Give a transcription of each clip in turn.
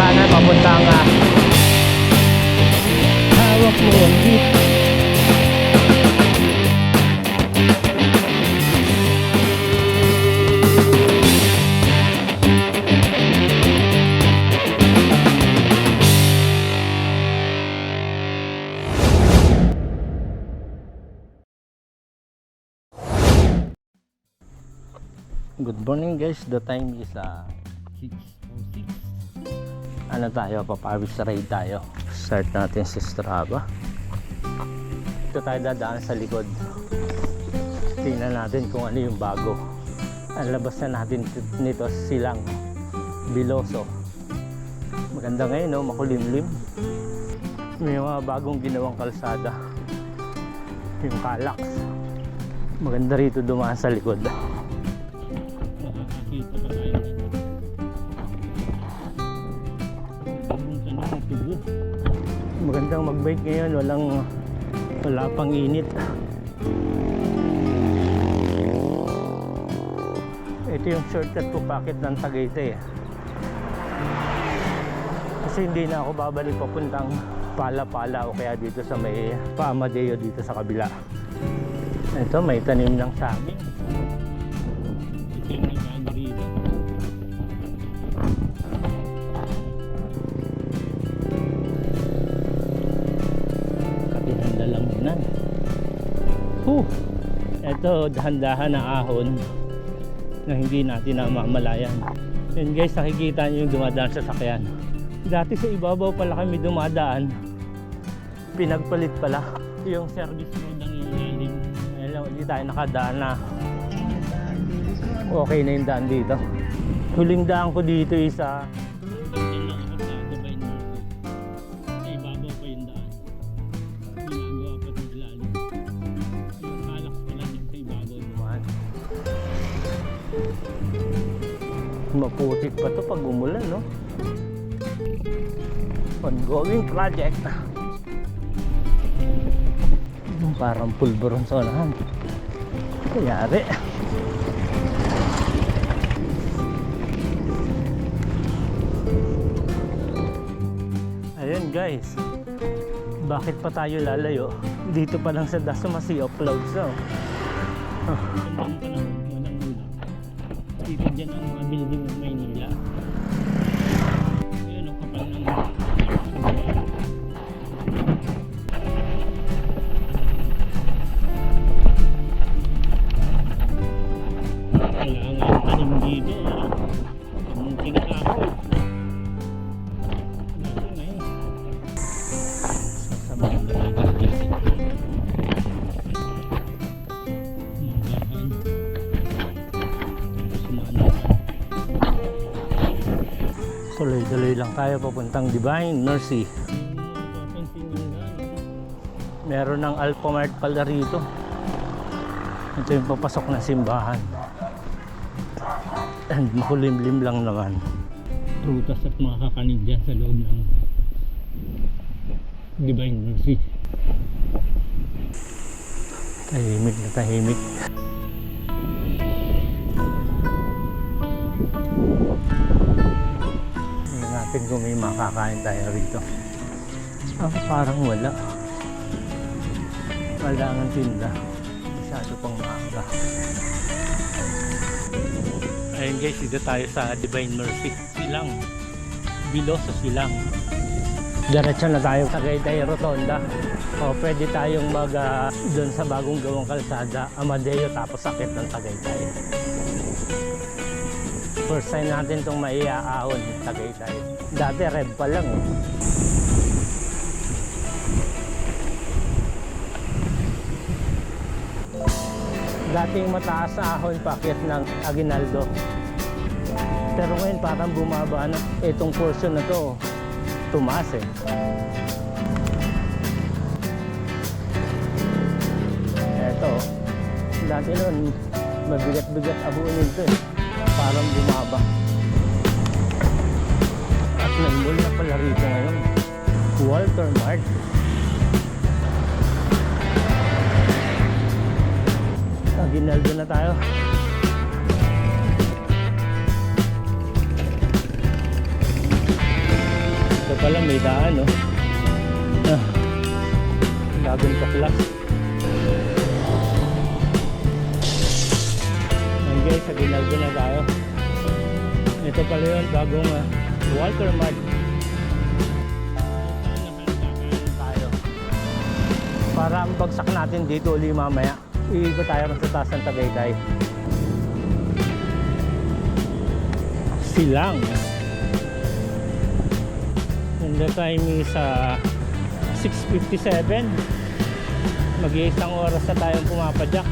daanan papuntang hawak mo ang jeep. Good morning guys, the time is 6:06. Ano tayo, papawis ride tayo. Start natin sa Strava. Ito tayo dadaan sa likod. Tingnan natin kung ano yung bago. Ang labas na natin nito silang Biloso. Maganda ngayon, no? Makulimlim. May mga bagong ginawang kalsada. Yung Calax. Maganda rito dumaan sa likod. Magandang mag-bike ngayon, wala pang init. Ito yung shortcut ko packet ng Tagaytay. Kasi hindi na ako babalik papuntang Pala-Pala o kaya dito sa may Amadeo dito sa kabila. Ito may tanim ng saging. Ito yung nag-agree. Ito dahan-dahan na ahon na hindi natin namamalayan. Yan guys, nakikita nyo yung dumadaan sa sakyan. Dati sa ibabaw pala kami dumadaan, pinagpalit pala yung service road ng ilalim. Ayan lang, hindi tayo nakadaan na okay na yung daan dito. Huling daan ko dito isa maputik pa to pag umulan, no? Ongoing project. Parang pulburon sa unahan. Kayari. Ayun guys, bakit pa tayo lalayo? Dito pa lang sa Dasma Sea of Clouds, no? Dito dyan ang mga building ng Maynila. Ayan ang kapal ng kailangan tanim dito. Ang tinatakaw. Nasa na yun. Sasabang na lang. Tuloy-tuloy lang tayo papuntang Divine Mercy. Meron ng Alphamart pala rito. Ito yung papasok na simbahan. And makulimlim lang naman. Prutas at mga kakanin dyan sa loob ng Divine Mercy. Tahimik na tahimik. Kung may makakain tayo rito. Parang wala ang tinda. Masyado pang maaga. Ayun guys, dito tayo sa Divine Mercy. Silang Biloso Silang. Diretso na tayo sa Tagaytay Rotonda. O pwede tayong mag doon sa bagong gawang kalsada Amadeo tapos sakit ng Tagaytay. First time natin itong maiaahon Tagaytay. Dati red pa lang eh. Dating mataas na ahon paakyat ng Aguinaldo. Pero ngayon parang bumaba na itong portion na to. Tumaas eh. Eto. Dati nun mabigat-bigat abunin ito eh. Parang bumaba. At may mall na pala rito ngayon. Walter Mart. Aguinaldo na tayo. pala may daan, no? Bagong tuklas. Ayan guys, sa Ginaldo na tayo. Ito pala yun, bagong Walter Mart. Tayo. Para ang bagsak natin dito uli mamaya. Iikot tayo sa taas ng Tagaytay. Silang. And the time is 6:57. Mag-iisang oras na tayong pumapadyak.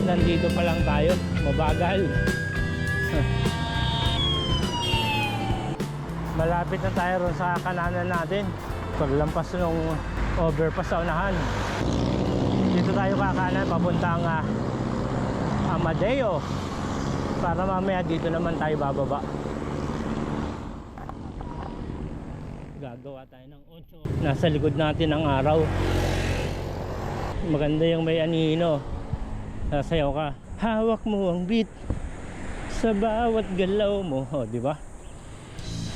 Nandito pa lang tayo, mabagal. Malapit na tayo ron sa kananan natin. Paglampas ng overpass sa unahan. Dito tayo kakanan papuntang Amadeo. Para mamaya dito naman tayo bababa. Gagawa tayo ng 8. Nasa likod natin ang araw. Maganda yung may anino. Sasayaw ka. Hawak mo ang beat sa bawat galaw mo. O, di ba?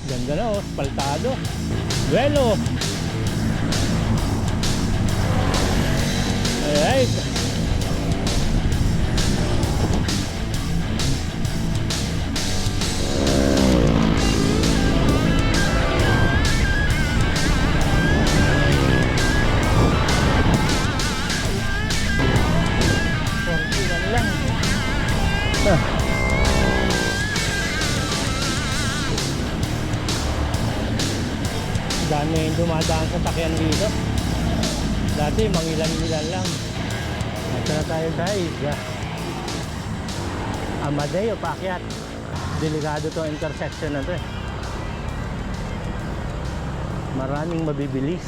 Ganda na, oh. Spaltado. Duelo. Alright. Dami dumadaan sa sakyan dito. Dati mangilan-ilan lang. Ito na tayo guys. Amadeo paakyat. Delikado tong intersection na to eh. Maraming mabibilis.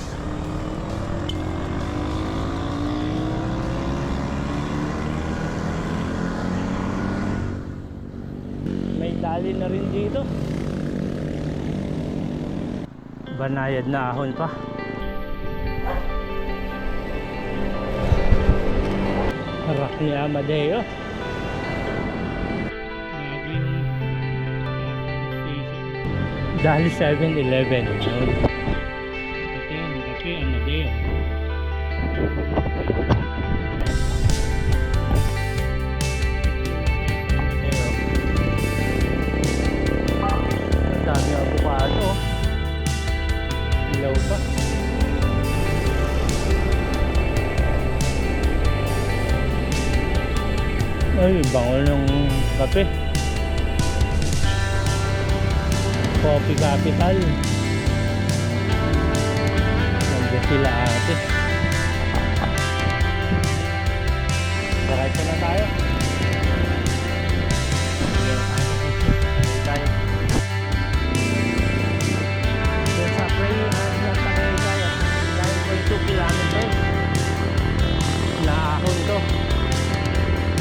May dali na rin dito. Banayad na ahon pa. Harap ni Amadeo. Dahil 7-Eleven. Ito yung kape Amadeo. Ang dami avocado. Ilaw pa. Ay, bango ng kape. Coffee Capital. Nandiyan sila ate. Diretso na tayo. Doon sa Playhouse ng Tagaytay, 9.2 kilometers. Naahon to.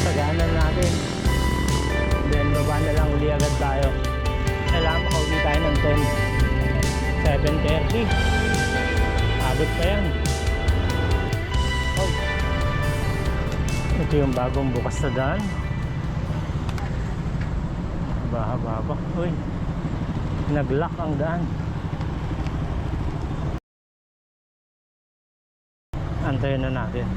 Pagaanan natin. Then baba na lang uli agad tayo. Kailangan makauwi tayo ng 7:30. Abot pa yan. Oh. Ito yung bagong bukas na daan. Bahaba. Uy, nag-lock ang daan. Antayin na natin.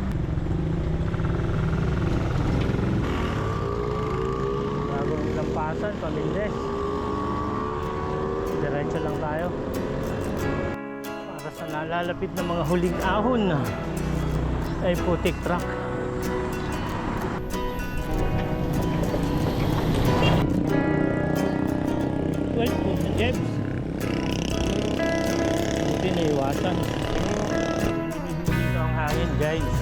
Bagong lampasan, Pamildes. Diretso lang tayo. Para sa nalalapit na mga huling ahon ay putik truck. Well, putik Jebs. Buti na iwasan. Dito ang hangin guys.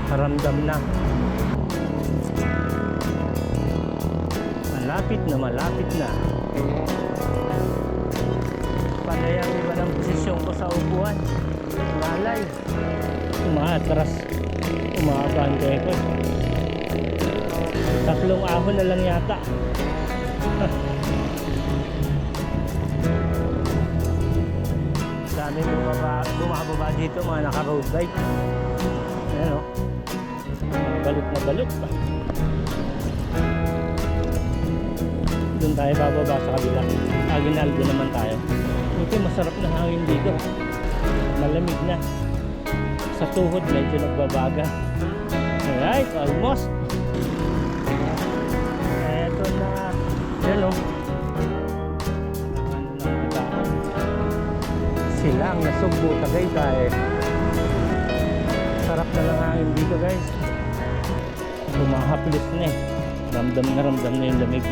Maramdam na. Malapit na. Panay ang iba ng posisyon ko sa upuan. Malay. Umaatras. Umahaba ang ko. 3 ahon na lang yata. Dami bumababa dito mga naka-road bike. Ayan o. Balot na balot pa. Doon tayo bababa sa kabila. Aguinaldo naman tayo. Buti masarap na hangin dito. Malamig na. Sa tuhod medyo nagbabaga. Alright, almost. Eto na. Yan o. Sila ang nasugbo Tagaytay. Sarap na lang hangin dito guys. Humahaplis na eh. Ramdam na yung lamig.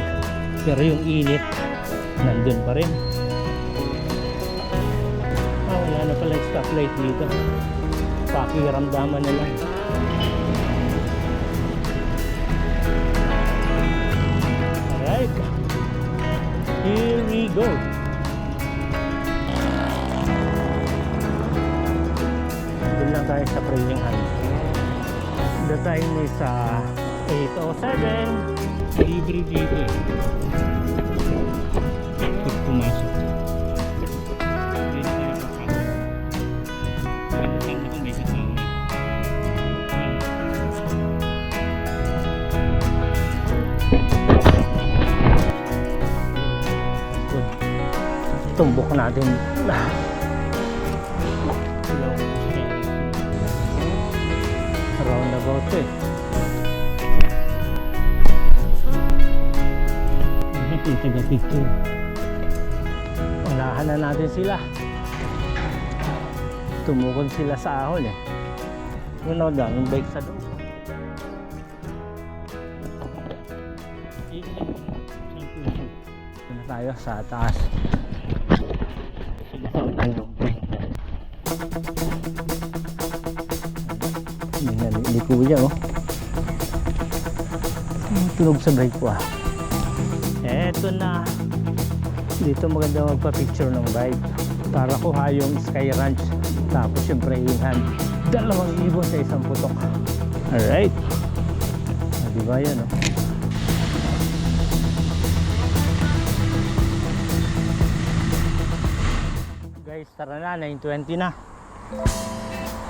Pero yung init nandun pa rin. Wala na pala yung stoplight dito. Pakiramdaman na lang. Alright, here we go. Doon lang tayo sa Framingham. The time is 8:07. Libre dito. Pag pumasok. Tumbok natin. Roundabout eh. Taga-picture. Unahan na natin sila. Tumukon sila sa ahon eh. Ano daw, yung bike sa loob. Ito na tayo sa taas. Hindi kuya oh. Tunog sa brake ko ah. Eto na. Dito maganda magpa-picture ng bike para kuha yung Sky Ranch. Tapos yung Framingham. 2,000 sa isang putok. Alright. Diba yan oh. Guys, tara na, 9:20 na.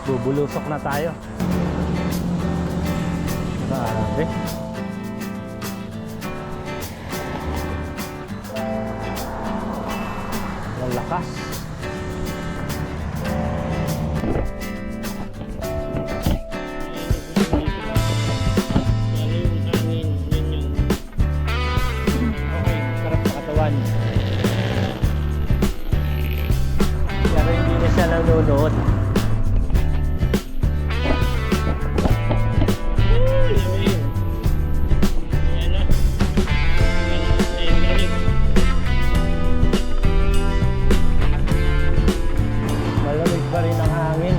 Bubulusok na tayo. Grabe. Lalakas. Okay, sarap sa katawan. Pero hindi na siya nanonood. Malamig pa rin ang hangin.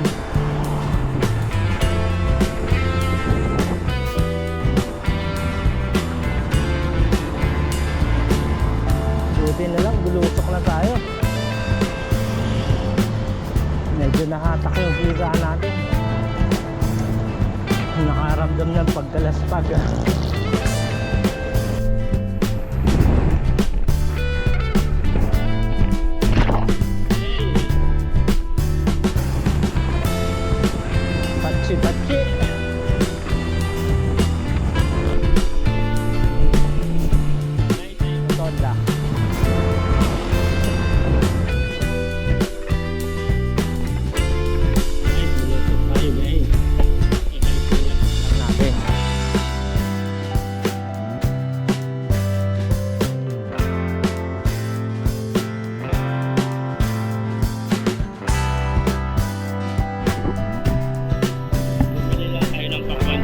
Buti na lang, bulusok na tayo. Medyo nakatak yung kita natin. Nakaramdam ng pagkalaspag. Patsi-patsi. Tonda. Natin.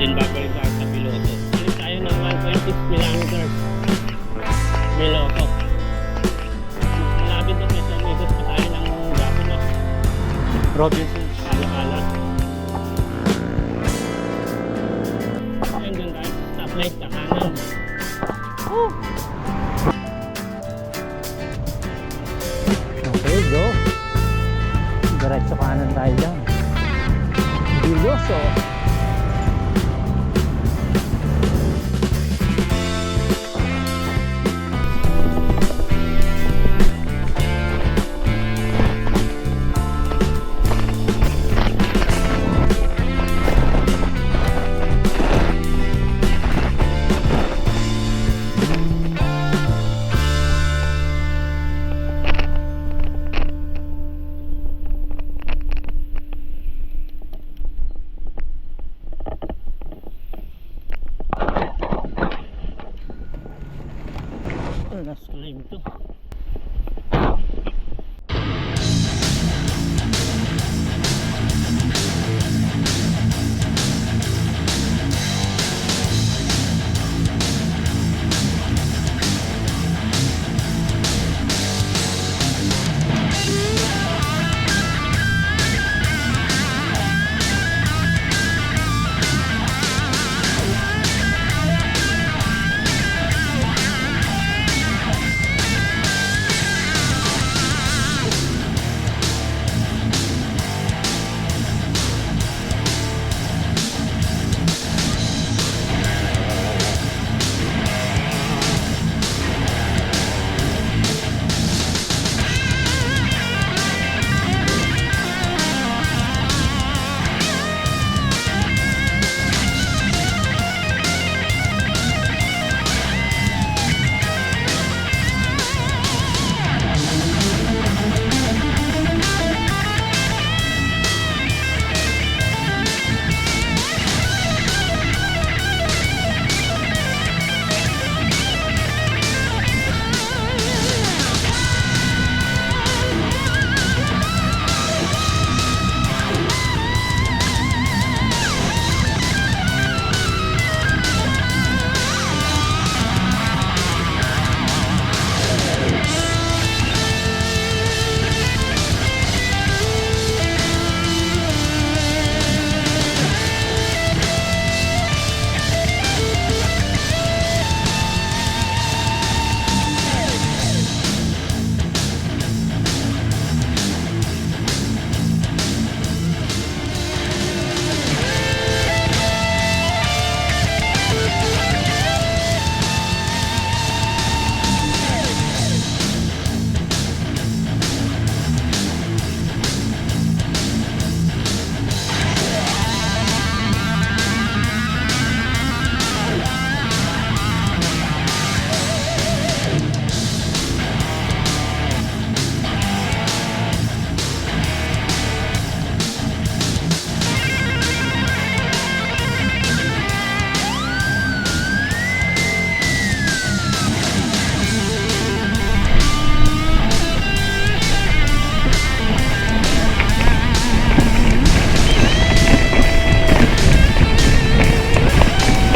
Din babalik tayo sa Piloto. Balik tayo ng 1.6 kilometers. Piloto. Malapit na sa Amigos pa tayo ng Gapuno. Robinsons, Alaala. Ayun doon tayo. Stoplight sa kanan. Okay, go. Diretso kanan tayo dyan. Biloso. last climb to.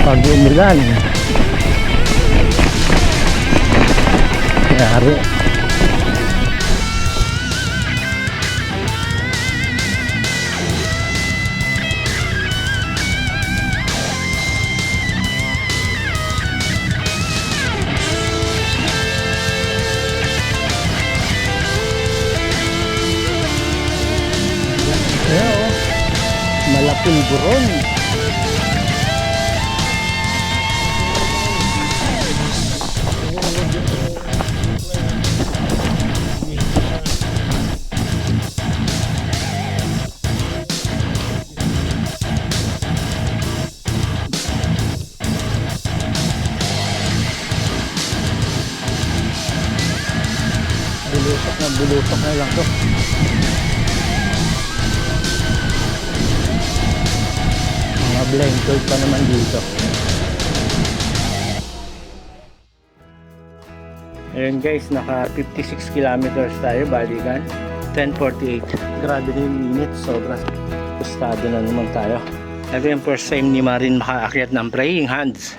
Pag umulan yari. Ayan, oh. Malaking buron. Bulusok na lang to. Mga blanket pa naman dito. Ayun guys, naka 56 kilometers tayo balikan. 10:48. Grabe na yung init, sobra. Gustado na naman tayo. Ito yung first time ni Marin makaakyat ng Praying Hands.